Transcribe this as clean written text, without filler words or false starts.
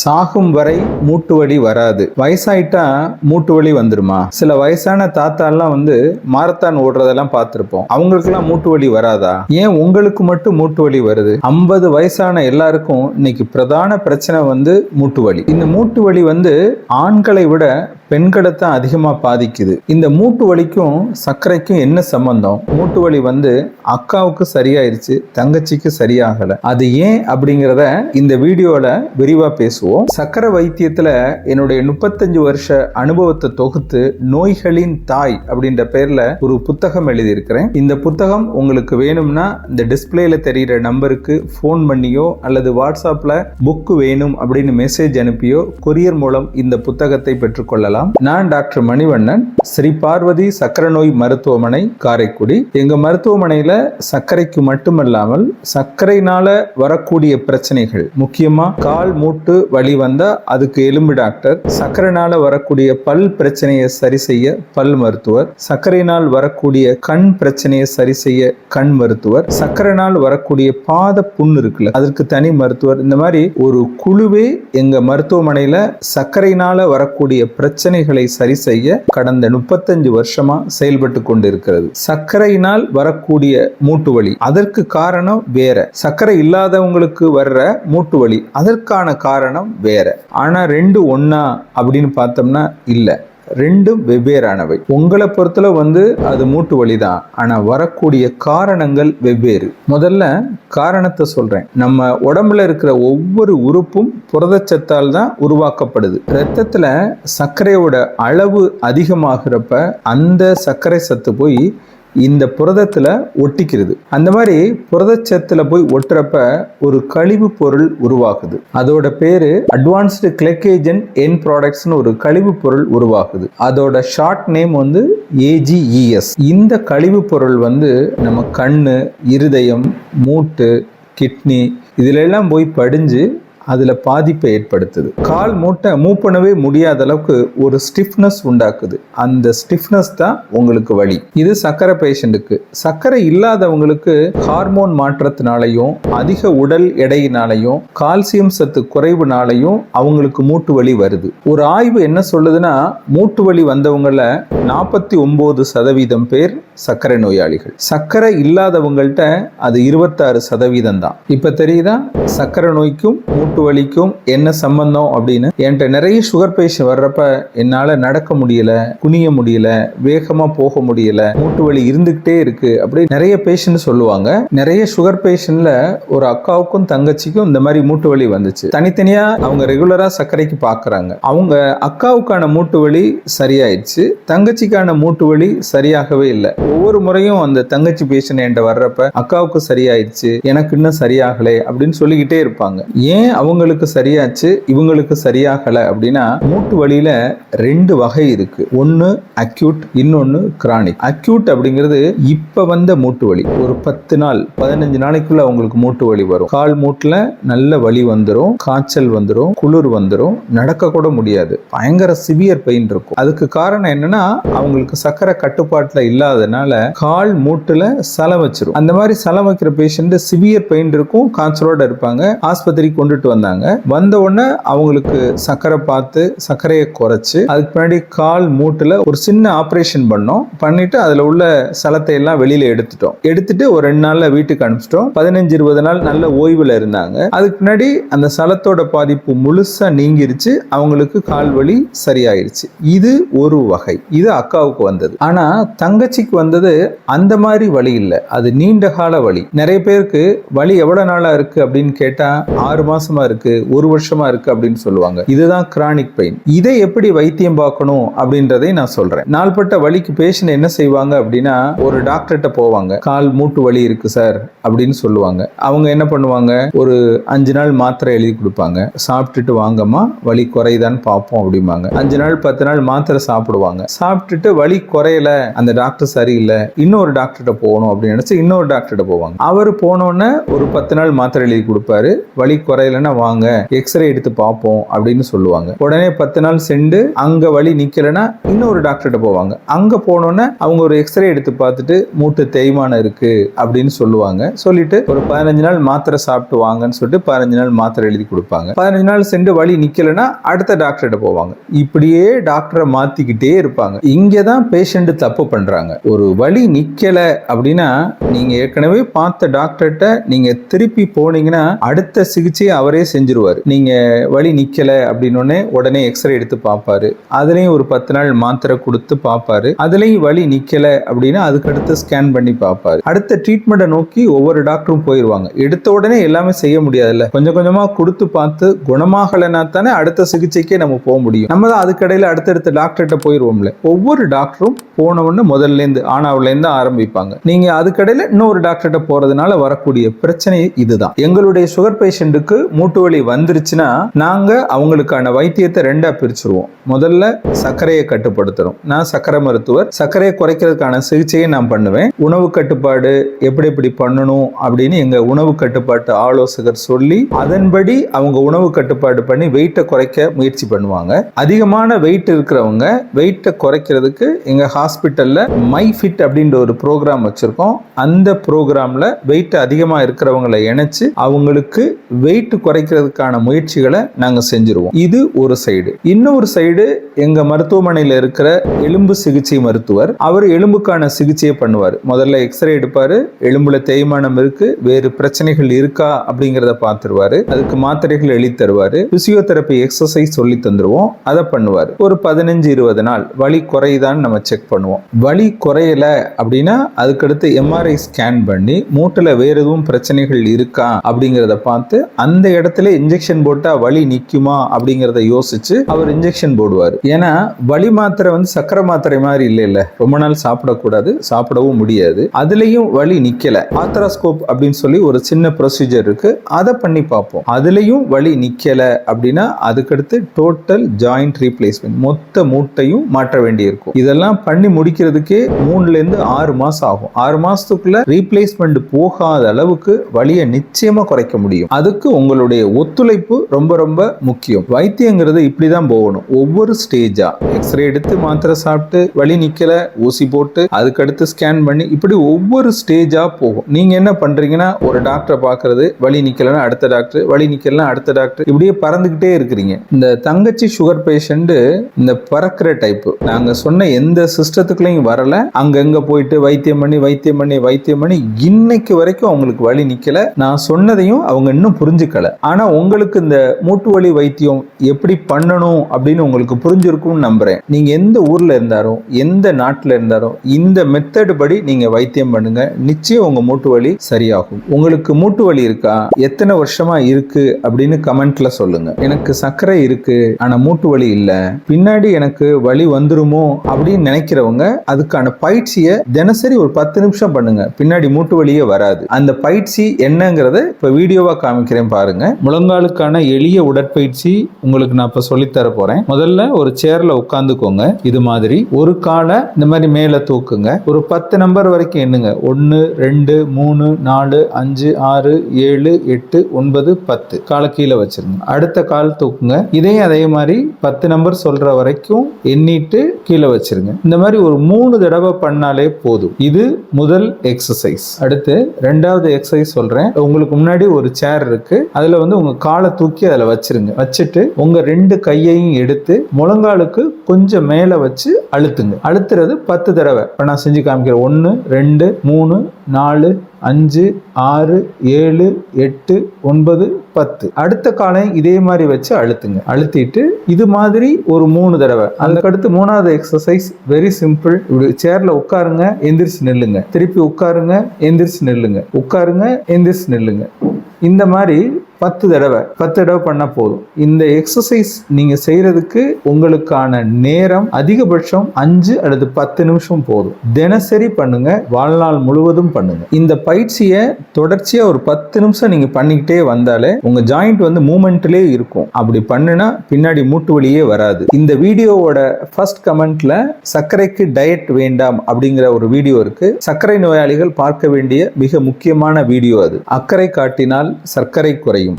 சாகும் வரை மூட்டு வலி வராது. வயசாயிட்டா மூட்டு வலி வந்துருமா? சில வயசான தாத்தாலாம் மாரத்தான் ஓடுறதெல்லாம் பார்த்திருப்போம். அவங்களுக்கெல்லாம் மூட்டு வலி வராதா? ஏன் உங்களுக்கு மட்டும் மூட்டு வலி வருது? 50 வயசான எல்லாருக்கும் இன்னைக்கு பிரதான பிரச்சனை மூட்டு வலி. இந்த மூட்டு வலி ஆண்களை விட பெண்களை தான் அதிகமா பாதிக்குது. இந்த மூட்டு வலிக்கும் சர்க்கரைக்கும் என்ன சம்பந்தம்? மூட்டு வலி அக்காவுக்கு சரியாயிருச்சு, தங்கச்சிக்கு சரியாகல. அது ஏன் அப்படிங்கிறத இந்த வீடியோல விரிவா பேசுவோம். சர்க்கரை வைத்தியத்துல என்னுடைய 35 வருஷ அனுபவத்தை தொகுத்து நோய்களின் தாய் அப்படின்ற பேர்ல ஒரு புத்தகம் எழுதியிருக்கிறேன். இந்த புத்தகம் உங்களுக்கு வேணும்னா இந்த டிஸ்பிளேல தெரிகிற நம்பருக்கு போன் பண்ணியோ அல்லது வாட்ஸ்அப்ல புக் வேணும் அப்படின்னு மெசேஜ் அனுப்பியோ கொரியர் மூலம் இந்த புத்தகத்தை பெற்றுக்கொள்ளலாம். நான் டாக்டர் மணிவண்ணன், ஸ்ரீ பார்வதி சர்க்கரை நோய் மருத்துவமனை, காரைக்குடி. எங்க மருத்துவமனையில சர்க்கரைக்கு மட்டுமல்லாமல் சர்க்கரைனால வரக்கூடிய பிரச்சனைகள், முக்கியமா கால் மூட்டு வலி வந்தா அதுக்கு எலும்பு டாக்டர், சர்க்கரைனால வரக்கூடிய பல் பிரச்சனையை சரி செய்ய பல் மருத்துவர், சர்க்கரையினால் வரக்கூடிய கண் பிரச்சனையை சரி செய்ய கண் மருத்துவர், சர்க்கரையினால் வரக்கூடிய பாத புண் இருக்குல்ல அதற்கு தனி மருத்துவர். இந்த மாதிரி ஒரு குழுவே எங்க மருத்துவமனையில சர்க்கரையினால வரக்கூடிய பிரச்சனைகளை சரி செய்ய கடந்த 35 வருஷமா செயல்பட்டு கொண்டிருக்கிறது. சர்க்கரையினால் வரக்கூடிய மூட்டு வலி அதற்கு காரணம் வேற, சர்க்கரை இல்லாதவங்களுக்கு வர்ற மூட்டு வலி அதற்கான காரணம் வேற. ஆனா ரெண்டு ஒன்னா அப்படின்னு பார்த்தோம்னா இல்ல, ரெண்டும் வெவ்வேறானவை. உங்களை பொறுத்தல அது மூட்டு வலிதான், ஆனா வரக்கூடிய காரணங்கள் வெவ்வேறு. முதல்ல காரணத்தை சொல்றேன். நம்ம உடம்புல இருக்கிற ஒவ்வொரு உறுப்பும் புரதச்சத்தால் தான் உருவாக்கப்படுது. ரத்தத்துல சர்க்கரையோட அளவு அதிகமாகிறப்ப அந்த சர்க்கரை சத்து போய் இந்த புரதத்துல ஒட்டிக்கிறது. அந்த மாதிரி புரதச்சத்துல போய் ஒட்டுறப்ப ஒரு கழிவு பொருள் உருவாகுது. அதோட பேரு அட்வான்ஸ்டு கிளைகேஜன் எண்ட் ப்ராடக்ட்ஸ்னு ஒரு கழிவு பொருள் உருவாகுது. அதோட ஷார்ட் நேம் AGES. இந்த கழிவு பொருள் நம்ம கண்ணு, இருதயம், மூட்டு, கிட்னி இதுல எல்லாம் போய் படிஞ்சு அதுல பாதிப்பை ஏற்படுத்துது. கால் மூட்டை மூவ் பண்ணவே முடியாத அளவுக்கு ஒரு ஸ்டிஃப்னஸ் உண்டாக்குது. அந்த ஸ்டிஃப்னஸ் தான் உங்களுக்கு வலி. இது சர்க்கரை பேஷண்ட்டுக்கு. சர்க்கரை இல்லாதவங்களுக்கு ஹார்மோன் மாற்றத்தினாலையும் அதிக உடல் எடையினாலையும் கால்சியம் சத்து குறைவுனாலையும் அவங்களுக்கு மூட்டு வலி வருது. ஒரு ஆய்வு என்ன சொல்லுதுன்னா, மூட்டு வலி வந்தவங்கள 49% பேர் சர்க்கரை நோயாளிகள். சர்க்கரை இல்லாதவங்கள்ட்ட அது 26% தான். இப்ப தெரியுதா சர்க்கரை நோய்க்கும் மூட்டு வலிக்கும் என்ன சம்பந்தம் அப்படின்னு? என்கிட்ட நிறைய சுகர் பேஷண்ட் வர்றப்ப என்னால நடக்க முடியல, குனிய முடியல, வேகமா போக முடியல, மூட்டு வலி இருந்துகிட்டே இருக்கு அப்படி நிறைய பேஷண்ட் சொல்லுவாங்க. நிறைய சுகர் பேஷண்ட்ல ஒரு அக்காவுக்கும் தங்கச்சிக்கும் இந்த மாதிரி மூட்டு வலி வந்துச்சு. தனித்தனியா அவங்க ரெகுலரா சர்க்கரைக்கு பாக்குறாங்க. அவங்க அக்காவுக்கான மூட்டு வலி சரியாயிடுச்சு, தங்கச்சிக்கான மூட்டு வலி சரியாகவே இல்லை. ஒவ்வொரு முறையும் அந்த தங்கச்சி பேஷண்ட் என்கிட்ட வர்றப்ப அக்காவுக்கு சரியாயிடுச்சு, எனக்கு இன்னும் சரியாகலை அப்படின்னு சொல்லிக்கிட்டே இருப்பாங்க. ஏன் அவங்களுக்கு சரியாச்சு இவங்களுக்கு சரியாகல அப்படின்னா, மூட்டு வலியில 2 வகை இருக்கு. ஒன்னு அக்யூட், இன்னொன்னு கிரானிக். அக்யூட் அப்படிங்கிறது இப்ப வந்த மூட்டு வலி. ஒரு 10 நாள் 15 நாளைக்குள்ள அவங்களுக்கு மூட்டு வலி வரும். கால் மூட்டுல நல்ல வலி வந்துடும், காய்ச்சல் வந்துடும், குளிர் வந்துடும், நடக்க கூட முடியாது, பயங்கர சிவியர் பெயின் இருக்கும். அதுக்கு காரணம் என்னன்னா, அவங்களுக்கு சர்க்கரை கட்டுப்பாட்டுல இல்லாதனால கால் மூட்டுல சலம் வச்சிரும். அந்த மாதிரி சலம் வைக்கிற பேஷண்ட் சிவியர் பெயின் இருக்கும், காய்ச்சலோட இருப்பாங்க. ஆஸ்பத்திரிக்கு கொண்டுட்டு வந்தாங்க. வந்த உடனே அவங்களுக்கு சர்க்கரை பார்த்து சர்க்கரையை குறைச்சு அதுக்கு முன்னாடி கால் மூட்டுல ஒரு சின்ன ஆபரேஷன் பண்ணோம். பண்ணிட்டு அதுல உள்ள சலத்தை எல்லாம் வெளியில எடுத்துட்டு ஒரு 2 நாள்ல வீட்டுக்கு அனுப்பிச்சிட்டோம். 15-20 நாள் நல்ல ஓய்வுல இருந்தாங்க. அதுக்கு முன்னாடி அந்த சலத்தோட பாதிப்பு முழுசா நீங்கிருச்சு, அவங்களுக்கு கால் வலி சரியாயிருச்சு. இது ஒரு வகை. இது அக்காவுக்கு வந்தது. ஆனா தங்கச்சிக்கு வந்தது அந்த மாதிரி வலி இல்லை, அது நீண்ட கால வலி. நிறைய பேருக்கு வலி எவ்வளவு நாளா இருக்கு அப்படின்னு கேட்டா 6 மாசமா இருக்கு, 1 வருஷமா இருக்கு அப்படின்னு சொல்லுவாங்க. இதுதான் கிரானிக் பெயின். இதை எப்படி வைத்தியம் பார்க்கணும் அப்படின்றதை நான் சொல்றேன். நாள்பட்ட வலிக்கு பேஷண்ட் என்ன செய்வாங்க அப்படின்னா, ஒரு டாக்டர்கிட்ட போவாங்க. கால் மூட்டு வலி இருக்கு சார் அப்படின்னு சொல்லுவாங்க. அவங்க என்ன பண்ணுவாங்க, ஒரு 5 நாள் மாத்திரை எழுதி கொடுப்பாங்க. சாப்பிட்டுட்டு வாங்கம்மா, வலி குறையுதான்னு பார்ப்போம் அப்படிம்பாங்க. 5 நாள் 10 நாள் மாத்திரை சாப்பிடுவாங்க. சாப்பிட்டுட்டு வலி குறையல, அந்த டாக்டர் சரி சரியில்லை, இன்னொரு டாக்டர்கிட்ட போகணும் அப்படின்னு நினைச்சு இன்னொரு டாக்டர்கிட்ட போவாங்க. அவர் போனோடனே ஒரு 10 நாள் மாத்திரை எழுதி கொடுப்பாரு. வலி குறையலன்னா வாங்க எக்ஸ்ரே எடுத்து பார்ப்போம் அப்படின்னு சொல்லுவாங்க. உடனே 10 நாள் சென்று அங்க வலி நிக்கலன்னா இன்னொரு டாக்டர்கிட்ட போவாங்க. அங்க போனோடனே அவங்க ஒரு எக்ஸ்ரே எடுத்து பார்த்துட்டு மூட்டு தேய்மானம் இருக்கு அப்படின்னு சொல்லுவாங்க. சொல்லிட்டு ஒரு 15 நாள் மாத்திரை சாப்பிட்டு வாங்கன்னு சொல்லிட்டு 15 நாள் மாத்திரை எழுதி கொடுப்பாங்க. 15 நாள் சென்று வலி நிக்கலன்னா அடுத்த டாக்டர்கிட்ட போவாங்க. இப்படியே டாக்டரை மாத்திக்கிட்டே இருப்பாங்க. இங்கதான் பேஷண்ட் தப்பு பண்றாங்க. ஒரு வலி நிக்கல அப்படின்னா நீங்க ஏற்கனவே பார்த்த டாக்டர்கிட்ட நீங்க திருப்பி போனீங்கன்னா அடுத்த சிகிச்சையை அவரே செஞ்சிருவாரு. நீங்க வலி நிக்கல அப்படின்னு உடனே எக்ஸ்ரே எடுத்து பார்ப்பாரு. அதுலயும் ஒரு 10 நாள் மாத்திரை கொடுத்து பார்ப்பாரு. அதுலயும் வலி நிக்கல அப்படின்னா அதுக்கு அடுத்து ஸ்கேன் பண்ணி பார்ப்பாரு. அடுத்த ட்ரீட்மெண்ட்டை நோக்கி ஒவ்வொரு டாக்டரும் போயிருவாங்க. எடுத்த உடனே எல்லாமே செய்ய முடியாதுல்ல, கொஞ்சம் கொஞ்சமா கொடுத்து பார்த்து குணமாகலைன்னா தானே அடுத்த சிகிச்சைக்கே நம்ம போக முடியும். நம்ம தான் அதுக்கடையில அடுத்தடுத்த டாக்டர்கிட்ட போயிருவோம்ல. ஒவ்வொரு டாக்டரும் போன உடனே முதல்ல இருந்து ஆனாவுல இருந்து ஆரம்பிப்பாங்க. நீங்க அதுக்கடையில இன்னொரு டாக்டர்கிட்ட போறதுனால வரக்கூடிய பிரச்சனை இதுதான். எங்களுடைய சுகர் பேஷண்ட்டுக்கு மூட்டு வலி வந்துருச்சுன்னா நாங்க அவங்களுக்கான வைத்தியத்தை ரெண்டா பிரிச்சிருவோம். முதல்ல சர்க்கரையை கட்டுப்படுத்தணும். நான் சர்க்கரை மருத்துவர். சர்க்கரையை குறைக்கிறதுக்கான சிகிச்சையை நான் பண்ணுவேன். உணவு கட்டுப்பாடு எப்படி எப்படி பண்ணணும் அப்படின்னு எங்க உணவு கட்டுப்பாட்டு ஆலோசகர் சொல்லி அதன்படி அவங்க உணவு கட்டுப்பாடு பண்ணி வெயிட்டை குறைக்க முயற்சி பண்ணுவாங்க. அதிகமான வெயிட் இருக்கிறவங்க வெயிட்டை குறைக்கிறதுக்கு எங்க ஹாஸ்பிட்டல்ல மை ஃபிட் அப்படின்ற ஒரு ப்ரோக்ராம் வச்சிருக்கோம். அந்த ப்ரோக்ராம்ல வெயிட் அதிகமா இருக்கிறவங்களை இணைச்சு அவங்களுக்கு வெயிட் குறைக்கிறதுக்கான முயற்சிகளை நாங்க செஞ்சிருவோம். இது ஒரு சைடு. இன்னொரு சைடு எங்க மருத்துவமனையில் இருக்கிற எலும்பு சிகிச்சை மருத்துவர், அவர் எலும்புக்கான சிகிச்சையை பண்ணுவார். முதல்ல எக்ஸ்ரே எடுப்பாரு. எலும்புல தேய்மானம் இருக்கு, வேறு பிரச்சனைகள் இருக்கா அப்படிங்கறத பார்த்துருவாரு. அதுக்கு மாத்திரைகள் எழுதி தருவாரு. பிசியோதெரபி எக்ஸசைஸ் சொல்லி தந்துருவோம். அதை பண்ணுவாரு. ஒரு 15-20 நாள் வலி குறையுதான்னு நம்ம செக் பண்ணுவோம். வலி குறையல அப்படின்னா அதுக்கடுத்து எம்ஆர்ஐ ஸ்கேன் பண்ணி மூட்டுல வேற எதுவும் பிரச்சனைகள் இருக்கா அப்படிங்கறத பார்த்து அந்த இடத்துல இன்ஜெக்ஷன் போட்டா வலி நிக்குமா அப்படிங்கறத யோசிச்சு அவர் இன்ஜெக்ஷன் போடுவார். ஏன்னா வலி மாத்திரை சக்கரை மாத்திரை மாதிரி இல்ல, ரொம்ப நாள் சாப்பிடக்கூடாது, சாப்பிடவும் முடியாது. அதுலயும் வலி நிக்கல, ஆர்த்ரோஸ்கோப் அப்படின்னு சொல்லி ஒரு சின்ன ப்ரொசீஜர் இருக்கு, அதை பண்ணி பார்ப்போம். அதுலயும் வலி நிக்கல அப்படின்னா அதுக்கடுத்து டோட்டல் ஜாயிண்ட் ரீப்ளேஸ்மெண்ட், மொத்த மூட்டையும் மாற்ற வேண்டி இருக்கும். இதெல்லாம் பண்ணி முடிக்கிறதுக்கே 3-6 மாசம் ஆகும். 6 மாசத்துக்குள்ள ரீப்ளேஸ்மெண்ட் போகாத அளவுக்கு வலியை நிச்சயமா குறைக்க முடியும். அதுக்கு உங்களுடைய ஒத்துழைப்பு ரொம்ப ரொம்ப முக்கியம். வைத்தியங்கிறது இப்படிதான் போகணும். ஒவ்வொரு ஸ்டேஜா எக்ஸ்ரே எடுத்து மாத்திரை சாப்பிட்டு வலி நிக்கல ஊசி போட்டு அதுக்கடுத்து ஸ்கேன் பண்ணி இப்படி ஒவ்வொரு ஸ்டேஜா போகும். நீங்க என்ன பண்றீங்கன்னா ஒரு டாக்டரை பாக்குறது, வலி நிக்கலன்னா அடுத்த டாக்டர், வலி நிக்கலன்னா அடுத்த டாக்டர், இப்படியே பறந்துகிட்டே இருக்கிறீங்க. இந்த தங்கச்சி சுகர் பேஷண்ட் இந்த பறக்கிற டைப். நாங்க சொன்ன எந்த சிஸ்டத்துக்குள்ளயும் வரல. அங்கங்க போயிட்டு வைத்தியம் பண்ணி இன்னைக்கு வரைக்கும் அவங்களுக்கு வலி நிக்கல. நான் சொன்னதையும் அவங்க இன்னும் புரிஞ்சுக்கல. ஆனா உங்களுக்கு இந்த மூட்டு வலி வைத்தியம் எப்படி பண்ணணும் அப்படின்னு உங்களுக்கு புரிஞ்சிருக்கும்னு நம்புறேன். நீங்க எந்த ஊர்ல இருந்தாரோ எந்த நாட்டுல இருந்தாரோ இந்த மெத்தட் படி நீங்க வைத்தியம் பண்ணுங்க, நிச்சயம் உங்க மூட்டு வலி சரியாகும். உங்களுக்கு மூட்டு வலி இருக்கா, எத்தனை வருஷமா இருக்கு அப்படின்னு கமெண்ட்ல சொல்லுங்க. எனக்கு சர்க்கரை இருக்கு ஆனா மூட்டு வலி இல்ல, பின்னாடி எனக்கு வலி வந்துருமோ அப்படின்னு நினைக்கிறவங்க அதுக்கான பயிற்சியை தினசரி ஒரு 10 நிமிஷம் பண்ணுங்க. பின்னாடி மூட்டு வலியே வராது. அந்த பயிற்சி என்னங்கிறத இப்ப வீடியோவா காமிக்கிறேன் பாருங்க. முழங்காலுக்கான எளிய உடற்பயிற்சி உங்களுக்கு நான் இப்ப சொல்லித்தர போறேன். முதல்ல ஒரு சேர்ல உட்கார்ந்துக்கோங்க. இது மாதிரி ஒரு காலை இந்த மாதிரி மேல தூக்குங்க. ஒரு 10 நம்பர் வரைக்கும் எண்ணுங்க. 1 2 3 4 5 6 7 8 9 10. காலை கீழே வச்சிருங்க. அடுத்த கால் தூக்குங்க. இதையும் அதே மாதிரி 10 நம்பர் சொல்ற வரைக்கும் எண்ணிட்டு கீழே வச்சிருங்க. இந்த மாதிரி ஒரு 3 தடவை பண்ணாலே போதும். இது முதல் எக்ஸசைஸ். அடுத்து ரெண்டாவது எக்ஸசைஸ் சொல்றேன். உங்களுக்கு முன்னாடி ஒரு சேர் இருக்கு. அதுல உங்க காலை தூக்கி அதுல வச்சிருங்க. வச்சுட்டு உங்க 2 கையையும் எடுத்து முழங்காலுக்கு கொஞ்சம் மேல வச்சு அழுத்துங்க. அழுத்துறது 10 தடவை. இப்ப நான் செஞ்சு காமிக்கிறேன். 1 2 3 4 5 6 7 8 9 10. அடுத்த காலை இதே மாதிரி வச்சு அழுத்துங்க. அழுத்திட்டு இது மாதிரி ஒரு 3 தடவை. அதுக்கடுத்து 3வது எக்ஸசைஸ் வெரி சிம்பிள். இப்படி சேர்ல உட்காருங்க, எந்திரிச்சு நில்லுங்க, திருப்பி உட்காருங்க, எந்திரிச்சு நில்லுங்க, உட்காருங்க, எந்திரிச்சு நில்லுங்க. இந்த மாதிரி 10 தடவை பண்ணா போதும். இந்த எக்ஸசைஸ் நீங்க செய்யறதுக்கு உங்களுக்கான நேரம் அதிகபட்சம் 5 அல்லது 10 நிமிஷம் போதும். தினசரி பண்ணுங்க, வாழ்நாள் முழுவதும் பண்ணுங்க. இந்த பயிற்சியை தொடர்ச்சியா ஒரு 10 நிமிஷம் நீங்க பண்ணிக்கிட்டே வந்தாலே உங்க ஜாயிண்ட் வந்து மூமெண்ட்லயே இருக்கும். அப்படி பண்ணுனா பின்னாடி மூட்டு வலியே வராது. இந்த வீடியோவோட ஃபர்ஸ்ட் கமெண்ட்ல சர்க்கரைக்கு டயட் வேண்டாம் அப்படிங்கிற ஒரு வீடியோ இருக்கு. சர்க்கரை நோயாளிகள் பார்க்க வேண்டிய மிக முக்கியமான வீடியோ அது. அக்கறை காட்டினால் சர்க்கரை குறையும்.